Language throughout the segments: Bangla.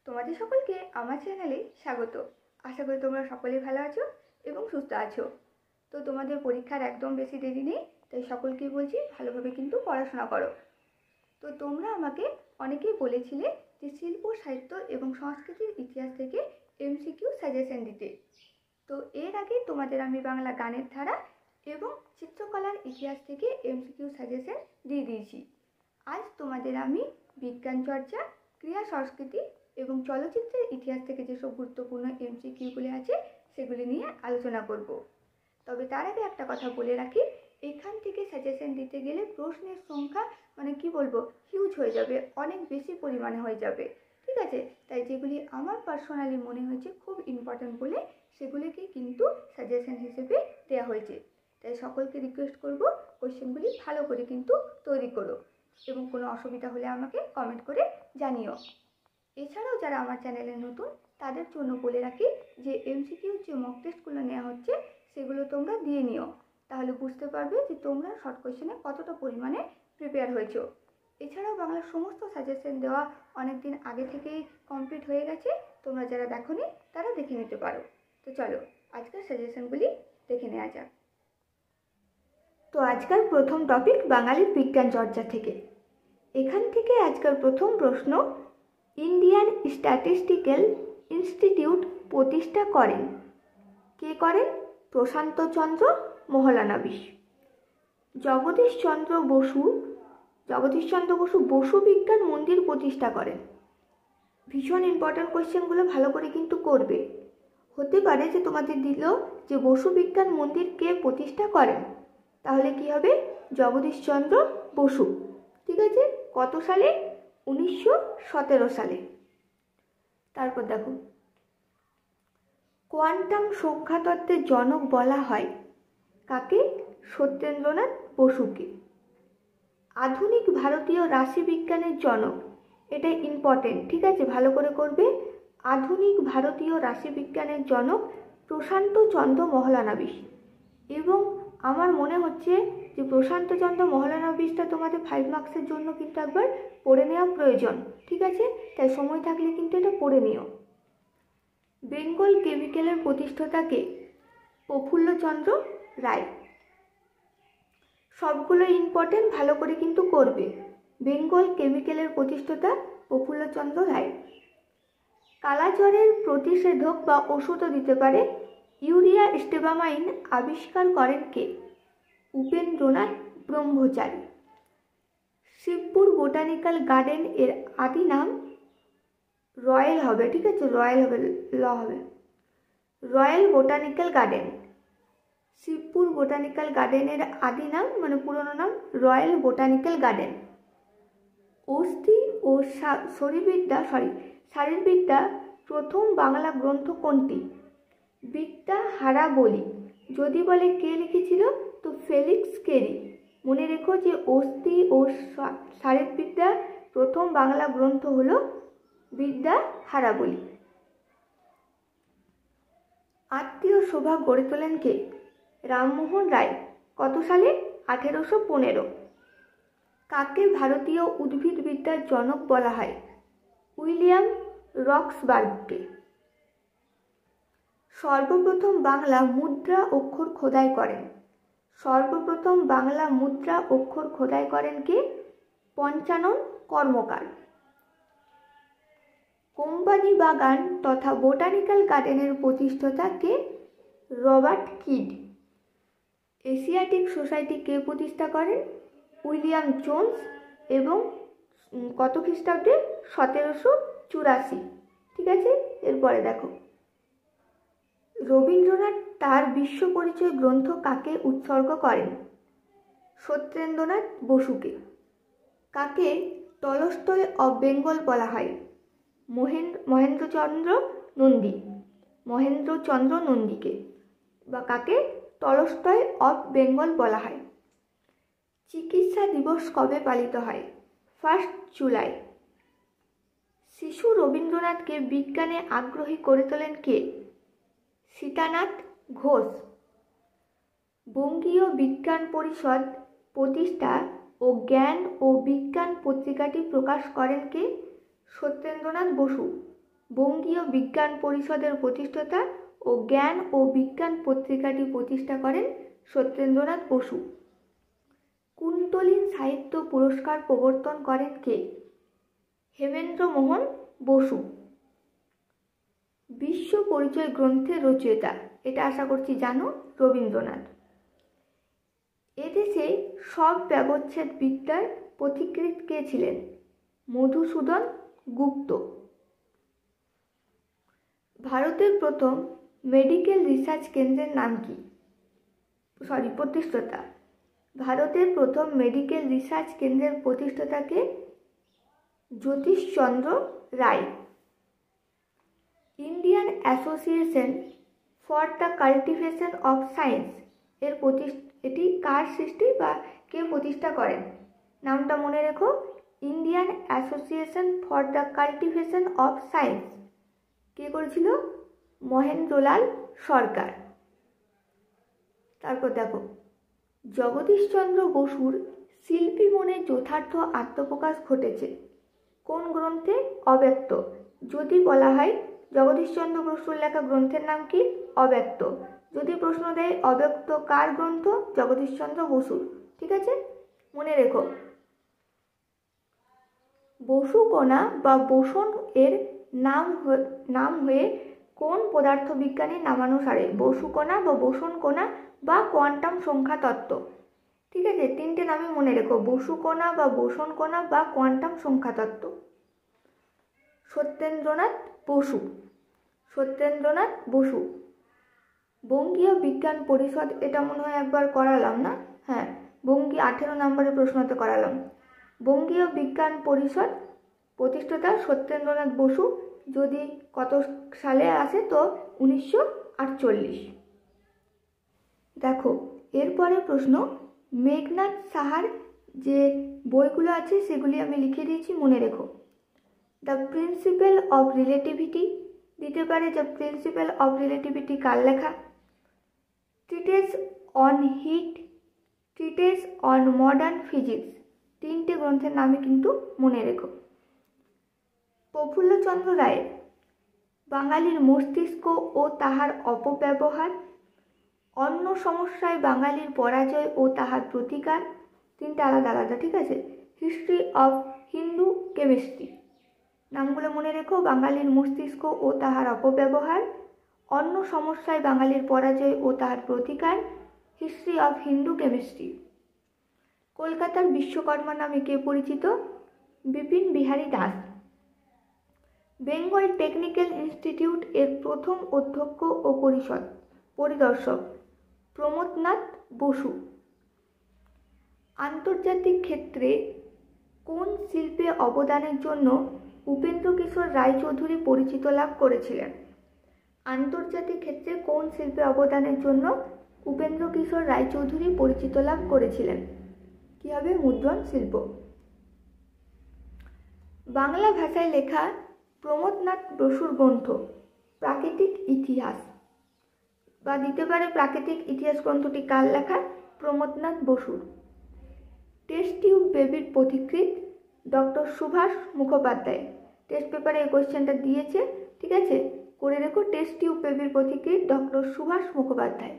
তোমাদের সকলকে আমার চ্যানেলে স্বাগত। আশা করি তোমরা সকলেই ভালো আছো এবং সুস্থ আছো। তো তোমাদের পরীক্ষার একদম বেশি দেরি নেই, তাই সকলকেই বলছি ভালোভাবে কিন্তু পড়াশোনা করো। তো তোমরা আমাকে অনেকেই বলেছিলে যে শিল্প, সাহিত্য এবং সংস্কৃতির ইতিহাস থেকে এমসিকিউ সাজেশন দিতে। তো এর আগে তোমাদের আমি বাংলা গানের ধারা এবং চিত্রকলার ইতিহাস থেকে এমসিকিউ সাজেশন দিয়ে দিয়েছি। আজ তোমাদের আমি বিজ্ঞান চর্চা, ক্রিয়া সংস্কৃতি এবং চলচ্চিত্রের ইতিহাস থেকে যেসব গুরুত্বপূর্ণ এমসিকিউগুলি আছে সেগুলি নিয়ে আলোচনা করব। তবে তার আগে একটা কথা বলে রাখি, এখান থেকে সাজেশন দিতে গেলে প্রশ্নের সংখ্যা হিউজ হয়ে যাবে, অনেক বেশি পরিমাণে হয়ে যাবে, ঠিক আছে? তাই যেগুলি আমার পার্সোনালি মনে হয়েছে খুব ইম্পর্ট্যান্ট বলে সেগুলিকে কিন্তু সাজেশন হিসেবে দেওয়া হয়েছে। তাই সকলকে রিকোয়েস্ট করব কোশ্চেনগুলি ভালো করে কিন্তু তৈরি করো এবং কোনো অসুবিধা হলে আমাকে কমেন্ট করে জানিও। এছাড়াও যারা আমার চ্যানেলে নতুন তাদের জন্য বলে রাখি যে এমসিকিউ যে মক টেস্টগুলো নেওয়া হচ্ছে সেগুলো তোমরা দিয়ে নিও, তাহলে বুঝতে পারবে যে তোমরা শর্ট কোয়েশ্চেনে কতটা পরিমাণে প্রিপেয়ার হয়েছো। এছাড়াও বাংলার সমস্ত সাজেশন দেওয়া অনেক দিন আগে থেকেই কমপ্লিট হয়ে গেছে, তোমরা যারা দেখোনি তারা দেখে নিতে পারো। তো চলো আজকের সাজেশনগুলি দেখে নেওয়া যাক। তো আজকের প্রথম টপিক বাঙালির বিজ্ঞান চর্চা থেকে। এখান থেকে আজকের প্রথম প্রশ্ন, ইন্ডিয়ান স্ট্যাটিস্টিক্যাল ইনস্টিটিউট প্রতিষ্ঠা করেন কে? করেন প্রশান্তচন্দ্র মহলানবিশ। জগদীশচন্দ্র বসু বসু বিজ্ঞান মন্দির প্রতিষ্ঠা করেন। ভীষণ ইম্পর্ট্যান্ট কোয়েশ্চেনগুলো ভালো করে কিন্তু করবে। হতে পারে যে তোমাদের দিল যে বসু বিজ্ঞান মন্দির কে প্রতিষ্ঠা করেন, তাহলে কি হবে? জগদীশচন্দ্র বসু। ঠিক আছে, কত সালে? 1917 সালে। তারপর দেখো, কোয়ান্টাম সংখ্যাতত্ত্বের জনক বলা হয় কাকে? সত্যেন্দ্রনাথ বসুকে। আধুনিক ভারতীয় রাশিবিজ্ঞানের জনক, এটা ইম্পর্টেন্ট, ঠিক আছে, ভালো করে করবে। আধুনিক ভারতীয় রাশিবিজ্ঞানের জনক প্রশান্তচন্দ্র মহলানবিশ। এবং আমার মনে হচ্ছে যে প্রশান্তচন্দ্র মহলানবিশটা তোমাদের 5 মার্কসের জন্য কিন্তু একবার পড়ে নেওয়া প্রয়োজন, ঠিক আছে? তাই সময় থাকলে কিন্তু এটা পড়ে নিও। বেঙ্গল কেমিক্যালের প্রতিষ্ঠাতাকে? প্রফুল্লচন্দ্র রায়। সবগুলো ইম্পর্টেন্ট, ভালো করে কিন্তু করবে। বেঙ্গল কেমিক্যালের প্রতিষ্ঠাতা প্রফুল্লচন্দ্র রায়। কালাজ্বরের প্রতিষেধক বা ওষুধও দিতে পারে ইউরিয়া স্টেবামাইন আবিষ্কার করেন কে? উপেন্দ্রনাথ ব্রহ্মচারী। শিবপুর বোটানিক্যাল গার্ডেন এর আদি নাম? রয়্যাল হবে, ঠিক আছে, royal botanical garden. Shibpur botanical গার্ডেনের আদি নাম মানে পুরনো নাম রয়্যাল বোটানিক্যাল গার্ডেন। অস্থি ও শারীরবিদ্যা প্রথম বাংলা গ্রন্থ কোনটি? বিদ্যা হারাবলি। যদি বলে কে লিখেছিল, তো ফেলিক্স কেরি। মনে রেখো যে অস্থি ও শারীরবিদ্যা প্রথম বাংলা গ্রন্থ হলো বিদ্যা হারাবলি। আত্মীয় সভা গড়ে তোলেন কে? রামমোহন রায়। কত সালে? 1815। কাকে ভারতীয় উদ্ভিদবিদ্যার জনক বলা হয়? উইলিয়াম রক্সবার্গকে। সর্বপ্রথম বাংলা মুদ্রা অক্ষর খোদাই করেন? সর্বপ্রথম বাংলা মুদ্রা অক্ষর খোদাই করেন কে? পঞ্চানন কর্মকার। কোম্পানি বাগান তথা বোটানিক্যাল গার্ডেনের প্রতিষ্ঠাতা কে? Robert Kyd. এশিয়াটিক সোসাইটি কে প্রতিষ্ঠা করেন? William Jones. এবং কত খ্রিস্টাব্দে? 1784। ঠিক আছে, এরপরে দেখো, রবীন্দ্রনাথ তার বিশ্ব পরিচয় গ্রন্থ কাকে উৎসর্গ করেন? সত্যেন্দ্রনাথ বসুকে। কাকে টলস্টয় অফ বেঙ্গল বলা হয়? মহেন্দ্রচন্দ্র নন্দীকে। বা কাকে টলস্টয় অফ বেঙ্গল বলা হয়? চিকিৎসা দিবস কবে পালিত হয়? 1 জুলাই। শিশু রবীন্দ্রনাথকে বিজ্ঞানে আগ্রহী করে তোলেন কে? সীতানাথ ঘোষ। বঙ্গীয় বিজ্ঞান পরিষদ প্রতিষ্ঠা ও জ্ঞান ও বিজ্ঞান পত্রিকাটি প্রকাশ করেন কে? সত্যেন্দ্রনাথ বসু। বঙ্গীয় বিজ্ঞান পরিষদের প্রতিষ্ঠাতা ও জ্ঞান ও বিজ্ঞান পত্রিকাটি প্রতিষ্ঠা করেন সত্যেন্দ্রনাথ বসু। কুন্তলিন সাহিত্য পুরস্কার প্রবর্তন করেন কে? হেমেন্দ্র মোহন বসু। বিশ্ব পরিচয় গ্রন্থের রচয়িতা, এটা আশা করছি জানো, রবীন্দ্রনাথ। এদেশে সব ব্যবচ্ছেদ বিদ্যার পথিকৃৎ কে ছিলেন? মধুসূদন গুপ্ত। ভারতের প্রথম মেডিকেল রিসার্চ কেন্দ্রের নাম কি? প্রতিষ্ঠাতা। ভারতের প্রথম মেডিকেল রিসার্চ কেন্দ্রের প্রতিষ্ঠাতাকে Jyotishchandra Ray. Indian Association for the Cultivation of Science এটি কার সৃষ্টি বা কে প্রতিষ্ঠা করেন? নামটা মনে রেখো, Indian Association for the Cultivation of Science. কে করেছিল? মহেন্দ্রলাল সরকার। তারপর দেখো, জগদীশচন্দ্র বসুর শিল্পী মনে যথার্থ আত্মপ্রকাশ ঘটেছে কোন গ্রন্থে? অব্যক্ত। যদি বলা হয় জগদীশচন্দ্র বসুর লেখা গ্রন্থের নাম কি? অব্যক্ত। যদি প্রশ্ন দেয় অব্যক্ত কার গ্রন্থ? জগদীশচন্দ্র বসুর। ঠিক আছে, মনে রেখো। বসুকণা বা বোসন এর নাম হয়ে কোন পদার্থবিজ্ঞানীর নামানুসারে? বসুকণা বা বোসন কণা বা কোয়ান্টাম সংখ্যা তত্ত্ব। ঠিক আছে, তিনটে নামই মনে রেখো, বসুকণা বা বোসন কণা বা কোয়ান্টাম সংখ্যা তত্ত্ব। সত্যেন্দ্রনাথ বসু। সত্যেন্দ্রনাথ বসু। বঙ্গীয় বিজ্ঞান পরিষদ, এটা মনে হয় একবার করালাম না? হ্যাঁ, 18 নম্বরের প্রশ্নতে করালাম। বঙ্গীয় বিজ্ঞান পরিষদ প্রতিষ্ঠাতা সত্যেন্দ্রনাথ বসু। যদি কত সালে আসে তো 1948। দেখো, এরপরে প্রশ্ন, মেঘনাথ সাহার যে বইগুলো আছে সেগুলি আমি লিখে দিয়েছি, মনে রেখো। দ্য প্রিন্সিপাল অফ রিলেটিভিটি দিতে পারে, দ্য প্রিন্সিপাল অফ রিলেটিভিটি কার লেখা? Treatise on Heat, Treatise on Modern Physics, তিনটে গ্রন্থের নামে কিন্তু মনে রেখো। প্রফুল্লচন্দ্র রায়ের বাঙালির মস্তিষ্ক ও তাহার অপব্যবহার, অন্য সমস্যায় বাঙালির পরাজয় ও তাহার প্রতিকার, তিনটা আলাদা আলাদা, ঠিক আছে। হিস্ট্রি অফ হিন্দু কেমিস্ট্রি, নামগুলো মনে রেখো, বাঙালির মস্তিষ্ক ও তাহার অপব্যবহার, অন্য সমস্যায় বাঙালির পরাজয় ও তাহার প্রতিকার, হিস্ট্রি অফ হিন্দু কেমিস্ট্রি। কলকাতার বিশ্বকর্মা নামে কে পরিচিত? বিপিন বিহারী দাস। বেঙ্গল টেকনিক্যাল ইনস্টিটিউট এর প্রথম অধ্যক্ষ ও পরিদর্শক প্রমথনাথ বসু। আন্তর্জাতিক ক্ষেত্রে কোন শিল্পে অবদানের জন্য উপেন্দ্রকিশোর রায়চৌধুরী পরিচিত লাভ করেছিলেন? আন্তর্জাতিক ক্ষেত্রে কোন শিল্পে অবদানের জন্য উপেন্দ্রকিশোর রায়চৌধুরী পরিচিত লাভ করেছিলেন? কি হবে? মুদ্রণ শিল্প। বাংলা ভাষায় লেখা প্রমথনাথ বসুর গ্রন্থ প্রাকৃতিক ইতিহাস, বা দিতে পারে প্রাকৃতিক ইতিহাস গ্রন্থটি কার লেখা? প্রমথনাথ বসুর। টেস্ট টিউব বেবির পথিকৃৎ ডক্টর সুভাষ মুখোপাধ্যায়। টেস্ট পেপারে এই কোয়েশ্চেনটা দিয়েছে, ঠিক আছে, করে রেখো। টেস্ট টিউব বেবির পথিকৃৎ ডক্টর সুভাষ মুখোপাধ্যায়।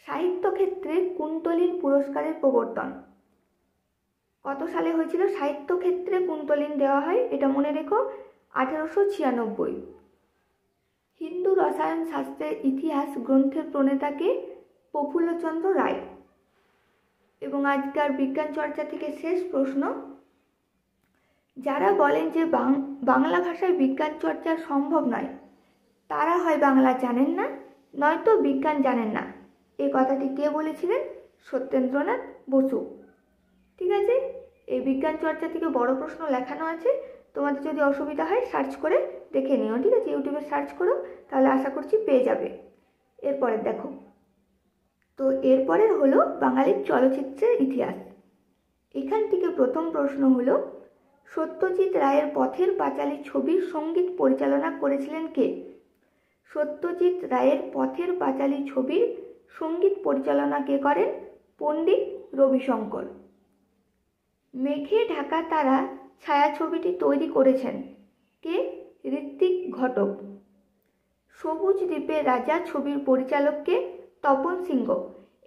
সাহিত্য ক্ষেত্রে কুন্তলিন পুরস্কারের প্রবর্তন কত সালে হয়েছিল? সাহিত্য ক্ষেত্রে কুন্তলিন দেওয়া হয়, এটা মনে রেখো, 1896। হিন্দু রসায়ন শাস্ত্রের ইতিহাস গ্রন্থের প্রণেতাকে? প্রফুল্লচন্দ্র রায়। এবং আজকের বিজ্ঞান চর্চা থেকে শেষ প্রশ্ন, যারা বলেন যে বাংলা ভাষায় বিজ্ঞান চর্চা সম্ভব নয়, তারা হয় বাংলা জানেন না, নয়তো বিজ্ঞান জানেন না। এই কথাটি কে বলেছিলেন? সত্যেন্দ্রনাথ বসু। ঠিক আছে, এই বিজ্ঞান চর্চা থেকে বড় প্রশ্ন লেখানো আছে, তোমাদের যদি অসুবিধা হয় সার্চ করে দেখে নিও, ঠিক আছে, ইউটিউবে সার্চ করো, তাহলে আশা করছি পেয়ে যাবে। এরপরে দেখো, তো এরপরের হলো বাঙালির চলচ্চিত্রের ইতিহাস। এখান থেকে প্রথম প্রশ্ন হলো, সত্যজিৎ রায়ের পথের পাঁচালী ছবির সঙ্গীত পরিচালনা করেছিলেন কে? সত্যজিৎ রায়ের পথের পাঁচালী ছবির সঙ্গীত পরিচালনা কে করেন? পণ্ডিত রবিশঙ্কর। মেঘে ঢাকা তারা ছায়াছবিটি তৈরি করেছেন কে? ঋত্বিক ঋত্বিক ঘটক। সবুজ দ্বীপের রাজা ছবির পরিচালককে তপন সিংহ।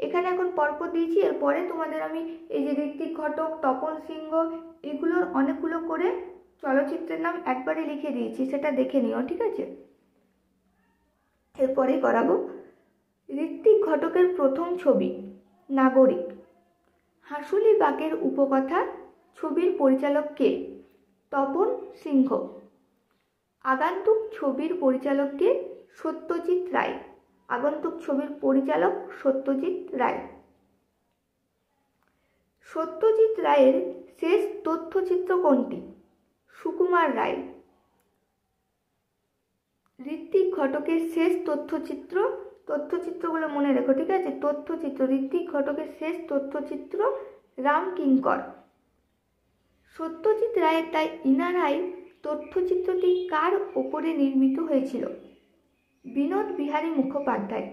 এখানে এখন পরপর দিয়েছি, এরপরে তোমাদের আমি এই যে ঋত্বিক ঘটক, তপন সিংহ, এগুলোর অনেকগুলো করে চলচ্চিত্রের নাম একবারে লিখে দিয়েছি, সেটা দেখে নিও, ঠিক আছে? এরপরেই করাবো। ঋত্বিক ঘটকের প্রথম ছবি নাগরিক। হাঁসুলি বাকের উপকথা ছবির পরিচালক কে? তপন সিংহ। আগন্তুক ছবির পরিচালক কে? সত্যজিৎ রায়। আগন্তুক ছবির পরিচালক সত্যজিৎ রায়। সত্যজিৎ রায়ের শেষ তথ্যচিত্র কোনটি? সুকুমার রায়। ঋত্বিক ঘটকের শেষ তথ্যচিত্রগুলো মনে রেখো, ঠিক আছে? তথ্যচিত্র, ঋত্বিক ঘটকের শেষ তথ্যচিত্র রামকিঙ্কর। সত্যজিৎ রায়ের দ্য ইনার আই তথ্যচিত্রটি কার ওপরে নির্মিত হয়েছিল? বিনোদ বিহারী মুখোপাধ্যায়।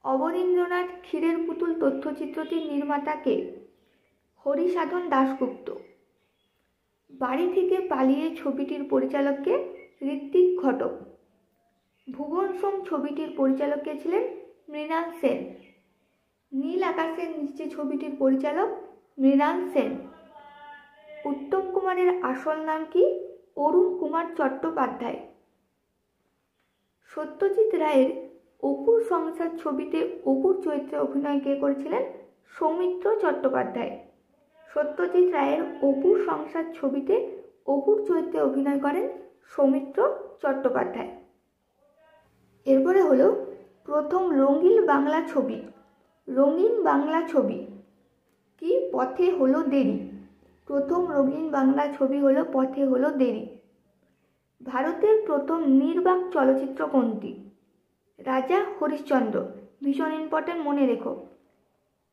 অবনীন্দ্রনাথ ক্ষীরের পুতুল তথ্যচিত্রটির নির্মাতা কে? হরিসাধন দাশগুপ্ত। বাড়ি থেকে পালিয়ে ছবিটির পরিচালক কে? ঋত্বিক ঘটক। ভুবন সোম ছবিটির পরিচালক কে ছিলেন? মৃণাল সেন। নীল আকাশের নিচে ছবিটির পরিচালক মৃণাল সেন। উত্তম কুমারের আসল নাম কি? অরুণ কুমার চট্টোপাধ্যায়। সত্যজিৎ রায়ের অপুর সংসার ছবিতে অপুর চরিত্রে অভিনয় কে করেছিলেন? সৌমিত্র চট্টোপাধ্যায়। সত্যজিৎ রায়ের অপুর সংসার ছবিতে অপুর চরিত্রে অভিনয় করেন সৌমিত্র চট্টোপাধ্যায়। এরপরে হলো প্রথম রঙিন বাংলা ছবি। রঙিন বাংলা ছবি কি? পথে হলো দেরি। প্রথম রঙিন বাংলা ছবি হলো পথে হলো দেরি। ভারতের প্রথম নির্বাক চলচ্চিত্র কোনটি? রাজা হরিশ্চন্দ্র। ভীষণ ইম্পর্টেন্ট, মনে রেখো।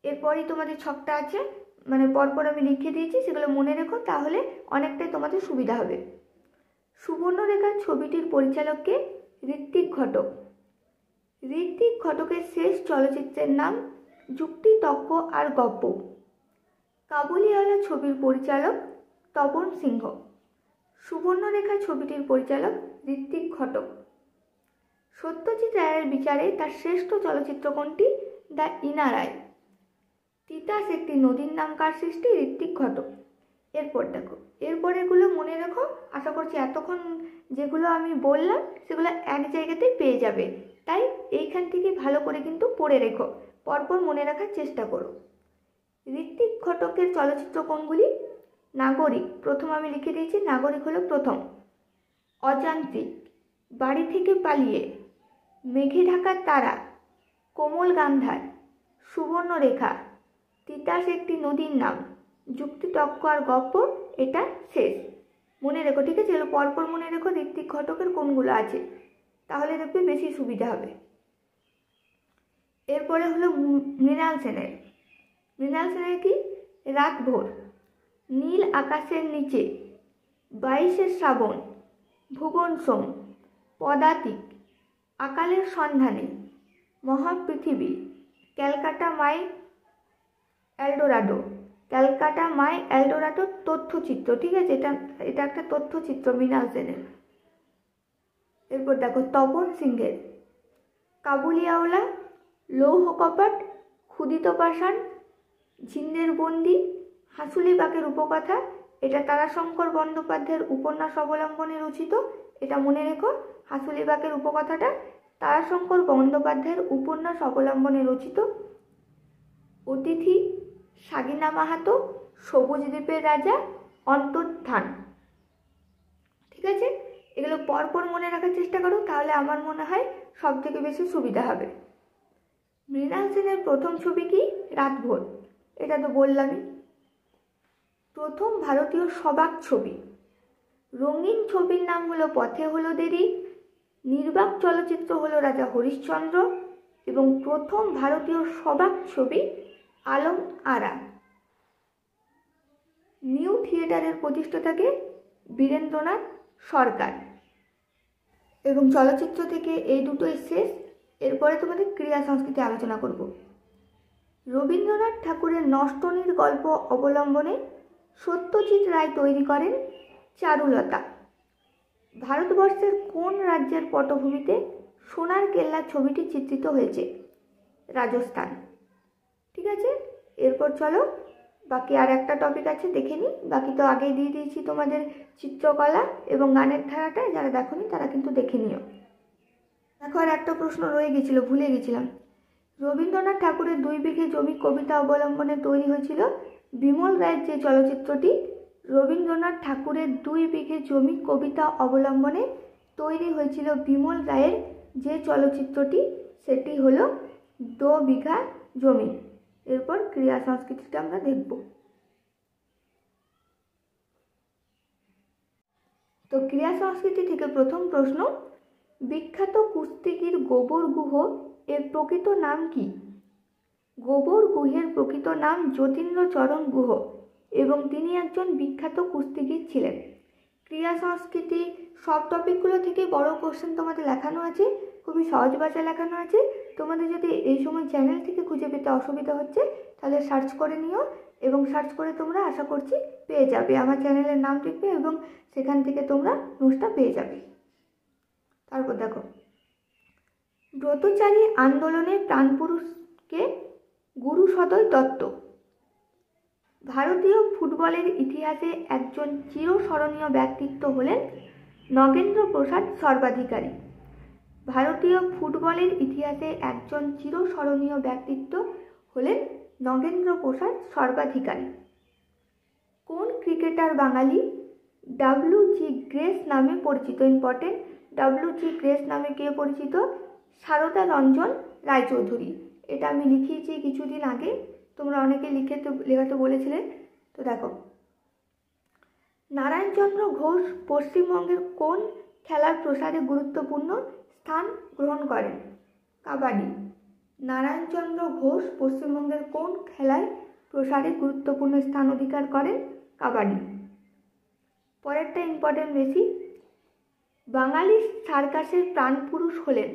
এরপরই তোমাদের ছকটা আছে, মানে পরপর আমি লিখে দিয়েছি, সেগুলো মনে রেখো, তাহলে অনেকটাই তোমাদের সুবিধা হবে। সুবর্ণরেখা ছবিটির পরিচালককে? ঋত্বিক ঘটক। ঋত্বিক ঘটকের শেষ চলচ্চিত্রের নাম যুক্তি তক্ক আর গপ্প। কাবুলিওয়ালা ছবির পরিচালক তপন সিংহ। সুবর্ণরেখা ছবিটির পরিচালক ঋত্বিক ঘটক। সত্যজিৎ রায়ের বিচারে তার শ্রেষ্ঠ চলচ্চিত্র কোনটি? The inner I. তিতাস একটি নদীর নাম কার সৃষ্টি? ঋত্বিক ঘটক। এরপর দেখো, এরপরেগুলো মনে রেখো। আশা করছি এতক্ষণ যেগুলো আমি বললাম সেগুলো এক জায়গাতেই পেয়ে যাবে, তাই এইখান থেকে ভালো করে কিন্তু পড়ে রেখো, পরপর মনে রাখার চেষ্টা করো। ঋত্বিক ঘটকের চলচ্চিত্র কোনগুলি? নাগরিক, প্রথম আমি লিখে দিয়েছি, নাগরিক হলো প্রথম। অযান্ত্রিক, বাড়ি থেকে পালিয়ে, মেঘে ঢাকা তারা, কোমল গান্ধার, সুবর্ণরেখা, তিতাস একটি নদীর নাম, যুক্তি তক্ক আর গপ্প, এটা শেষ। মনে রেখো, ঠিক আছে? এগুলো পরপর মনে রেখো ঋত্বিক ঘটকের কোনগুলো আছে, তাহলে দেখবে বেশি সুবিধা হবে। এরপরে হলো মৃণাল সেনের। মৃণাল সেনের কি? রাত ভোর, নীল আকাশের নিচে, 22শে শ্রাবণ, ভুবন সোম, পদাতিক, আকালের সন্ধানে, মহাপৃথিবী, ক্যালকাটা মাই এলডোরাডো। ক্যালকাটা মাই এলডোরাডো তথ্যচিত্র, ঠিক আছে? এটা একটা তথ্যচিত্র মৃণাল সেনের। এরপর দেখো তপন সিংহের কাবুলিওয়ালা, লৌহ কপাট, ক্ষুদিত পাষাণ, ঝিন্দের বন্দি, হাঁসুলি বাকের উপকথা। এটা তারাশঙ্কর বন্দ্যোপাধ্যায়ের উপন্যাস অবলম্বনে রচিত, এটা মনে রেখো। হাঁসুলি বাকের উপকথাটা তারাশঙ্কর বন্দ্যোপাধ্যায়ের উপন্যাস অবলম্বনে রচিত। অতিথি, সাগিনা মাহাতো, সবুজ দ্বীপের রাজা, অন্তর্ধান। ঠিক আছে? এগুলো পরপর মনে রাখার চেষ্টা করো, তাহলে আমার মনে হয় সব থেকে বেশি সুবিধা হবে। মৃণাল সেনের প্রথম ছবি কি? রাত ভোর, এটা তো বললামই। প্রথম ভারতীয় সবাক ছবি। রঙিন ছবির নাম হলো পথে হলো দেরি, নির্বাক চলচ্চিত্র হলো রাজা হরিশ্চন্দ্র, এবং প্রথম ভারতীয় সবাক ছবি আলম আরা। নিউ থিয়েটারের প্রতিষ্ঠাতাকে? বীরেন্দ্রনাথ সরকার। এবং চলচ্চিত্র থেকে এই দুটোই শেষ। এরপরে তোমাদের ক্রীড়া সংস্কৃতি আলোচনা করব। রবীন্দ্রনাথ ঠাকুরের নষ্টনীর গল্প অবলম্বনে সত্যজিৎ রায় তৈরি করেন চারুলতা। ভারতবর্ষের কোন রাজ্যের পটভূমিতে সোনার কেল্লা ছবিটি চিত্রিত হয়েছে? রাজস্থান। ঠিক আছে, এরপর চলো বাকি আর একটা টপিক আছে, দেখে নিই। বাকি তো আগেই দিয়ে দিয়েছি তোমাদের চিত্রকলা এবং গানের ধারাটা, যারা দেখোনি তারা কিন্তু দেখে নিও। দেখো আর একটা প্রশ্ন রয়ে গেছিল, ভুলে গেছিলাম। রবীন্দ্রনাথ ঠাকুরের 2 বিঘে জমি কবিতা অবলম্বনে তৈরি হয়েছিল বিমল রায়ের যে চলচ্চিত্রটি, রবীন্দ্রনাথ ঠাকুরের 2 বিঘে জমি কবিতা অবলম্বনে তৈরি হয়েছিল বিমল রায়ের যে চলচ্চিত্রটি, সেটি হলো 2 বিঘা জমি। এরপর ক্রিয়া সংস্কৃতিটা আমরা দেখব। তো ক্রিয়া সংস্কৃতি থেকে প্রথম প্রশ্ন, বিখ্যাত কুস্তিগীর গোবর গুহ এর প্রকৃত নাম কি? গোবর গুহের প্রকৃত নাম যতীন্দ্রচরণ গুহ এবং তিনি একজন বিখ্যাত কুস্তিগীর ছিলেন। ক্রিয়া সংস্কৃতি সব টপিকগুলো থেকে বড় কোশ্চেন তোমাদের লেখানো আছে, খুবই সহজ ভাষায় লেখানো আছে। তোমাদের যদি এই সময় চ্যানেল থেকে খুঁজে পেতে অসুবিধা হচ্ছে তাহলে সার্চ করে নিও, এবং সার্চ করে তোমরা আশা করছি পেয়ে যাবে। আমার চ্যানেলের নাম লিখবে এবং সেখান থেকে তোমরা নোটসটা পেয়ে যাবে। তারপর দেখো, ব্রতচারী আন্দোলনের প্রাণপুরুষকে গুরুসদয় দত্ত। ভারতীয় ফুটবলের ইতিহাসে একজন চিরস্মরণীয় ব্যক্তিত্ব হলেন নগেন্দ্র প্রসাদ সর্বাধিকারী। ভারতীয় ফুটবলের ইতিহাসে একজন চিরস্মরণীয় ব্যক্তিত্ব হলেন নগেন্দ্র প্রসাদ সর্বাধিকারী। কোন ক্রিকেটার বাঙালি ডাব্লিউ.জি. গ্রেস নামে পরিচিত? ইম্পর্টেন্ট, ডাব্লিউ.জি. গ্রেস নামে কে পরিচিত? সারদা রঞ্জন রায়চৌধুরী। এটা আমি লিখিয়েছি কিছুদিন আগে, তোমরা অনেকে লেখাতে বলেছিলেন। তো দেখো, নারায়ণচন্দ্র ঘোষ পশ্চিমবঙ্গের কোন খেলার প্রসারে গুরুত্বপূর্ণ স্থান গ্রহণ করেন? কাবাডি। নারায়ণচন্দ্র ঘোষ পশ্চিমবঙ্গের কোন খেলায় প্রসারে গুরুত্বপূর্ণ স্থান অধিকার করেন? কাবাডি। পরেরটা ইম্পর্টেন্ট বেশি। বাঙালি সার্কাসের প্রাণপুরুষ হলেন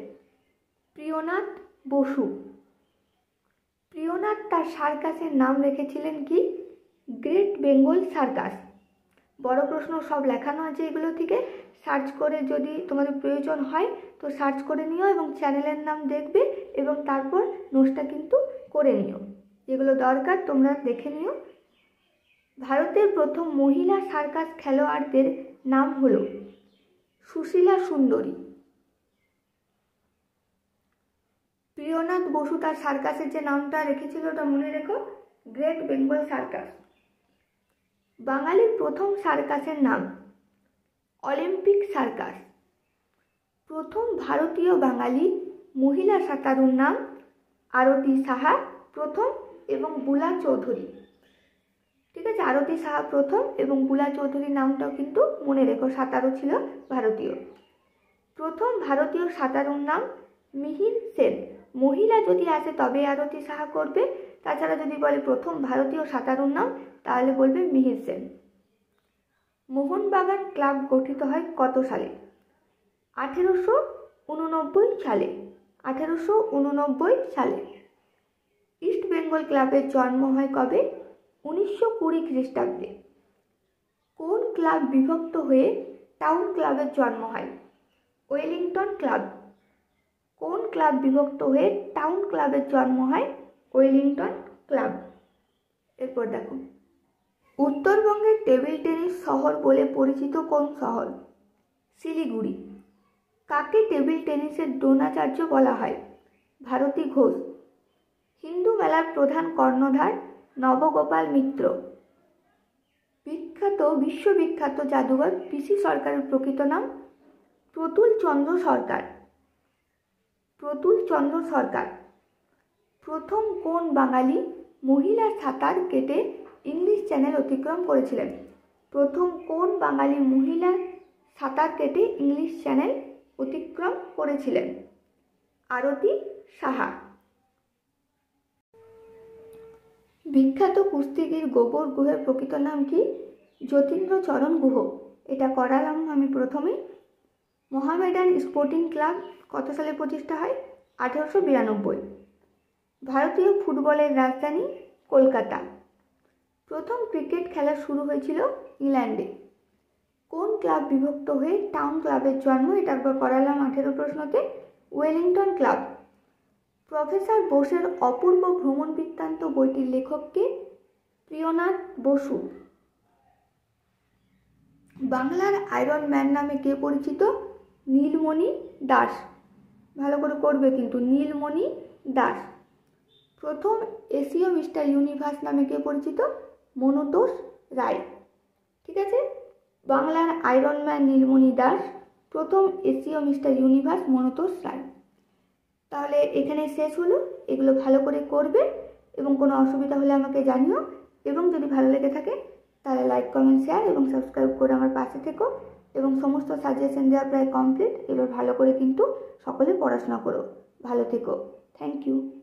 প্রিয়নাথ বসু। প্রিয়নাথ তার সার্কাসের নাম রেখেছিলেন কি? Great Bengal circus. বড় প্রশ্ন সব লেখানো আছে এগুলো থেকে, সার্চ করে যদি তোমাদের প্রয়োজন হয় তো সার্চ করে নিও এবং চ্যানেলের নাম দেখবে এবং তারপর নোটসটা কিন্তু করে নিও, যেগুলো দরকার তোমরা দেখে নিও। ভারতের প্রথম মহিলা সার্কাস খেলোয়াড়দের নাম হলো সুশীলা সুন্দরী। প্রিয়নাথ বসু তার সার্কাসের যে নামটা রেখেছিল ওটা মনে রেখো, গ্রেট বেঙ্গল সার্কাস। বাঙালির প্রথম সার্কাসের নাম অলিম্পিক সার্কাস। প্রথম ভারতীয় বাঙালি মহিলা সাঁতারুর নাম আরতি সাহা প্রথম এবং বুলা চৌধুরী। ঠিক আছে, আরতি সাহা প্রথম এবং বুলা চৌধুরীর নামটাও কিন্তু মনে রেখো, সাঁতারু ছিল ভারতীয়। প্রথম ভারতীয় সাঁতারুর নাম মিহির সেন। মহিলা যদি আসে তবে আরতি সাহা করবে, তাছাড়া যদি বলে প্রথম ভারতীয় সাঁতারুর নাম তাহলে বলবে মিহির সেন। মোহনবাগান ক্লাব গঠিত হয় কত সালে? 1889 সালে। 1889 সালে। ইস্ট বেঙ্গল ক্লাবের জন্ম হয় কবে? 1920 খ্রিস্টাব্দে। কোন ক্লাব বিভক্ত হয়ে টাউন ক্লাবের জন্ম হয়? Wellington club. কোন ক্লাব বিভক্ত হয়ে টাউন ক্লাবের জন্ম হয়? Wellington club. এরপর দেখো, উত্তরবঙ্গের টেবিল টেনিস শহর বলে পরিচিত কোন শহর? শিলিগুড়ি। কাকে টেবিল টেনিসের দ্রোণাচার্য বলা হয়? ভারতী ঘোষ। হিন্দু মেলার প্রধান কর্ণধার নবগোপাল মিত্র। বিশ্ববিখ্যাত জাদুঘর পিসি সরকারের প্রকৃত নাম? প্রতুল চন্দ্র সরকার। প্রতুল চন্দ্র সরকার। প্রথম কোন বাঙালি মহিলা সাঁতার কেটে ইংলিশ চ্যানেল অতিক্রম করেছিলেন? প্রথম কোন বাঙালি মহিলা সাঁতার কেটে ইংলিশ চ্যানেল অতিক্রম করেছিলেন? আরতি সাহা। বিখ্যাত কুস্তিগীর গোবর গুহের প্রকৃত নাম কি? যতীন্দ্রচরণ গুহ। এটা করালাম আমি প্রথমে। মোহামেডান স্পোর্টিং ক্লাব কত সালে প্রতিষ্ঠা হয়? 1892। ভারতীয় ফুটবলের রাজধানী কলকাতা। প্রথম ক্রিকেট খেলা শুরু হয়েছিল ইংল্যান্ডে। কোন ক্লাব বিভক্ত হয়ে টাউন ক্লাবের জন্ম? এটা একবার করালাম 18 প্রশ্নতে, ওয়েলিংটন ক্লাব। প্রফেসর বোসের অপূর্ব ভ্রমণ বৃত্তান্ত বইটির লেখককে? প্রিয়নাথ বসু। বাংলার আয়রন ম্যান নামে কে পরিচিত? নীলমণি দাস। ভালো করে করবে কিন্তু, নীলমণি দাস। প্রথম এশীয় মিস্টার ইউনিভার্স নামে কে পরিচিত? মনতোষ রায়। ঠিক আছে, বাংলার আয়রন ম্যান নীলমণি দাস, প্রথম এশীয় মিস্টার ইউনিভার্স মনতোষ রায়। তাহলে এখানে শেষ হলো। এগুলো ভালো করে করবে এবং কোনো অসুবিধা হলে আমাকে জানিও, এবং যদি ভালো লেগে থাকে তাহলে লাইক, কমেন্ট, শেয়ার এবং সাবস্ক্রাইব করে আমার পাশে থেকো। এবং সমস্ত সাজেশন দেওয়া প্রায় কমপ্লিট। এবার ভালো করে কিন্তু সকলে পড়াশোনা করো। ভালো থেকো। Thank you.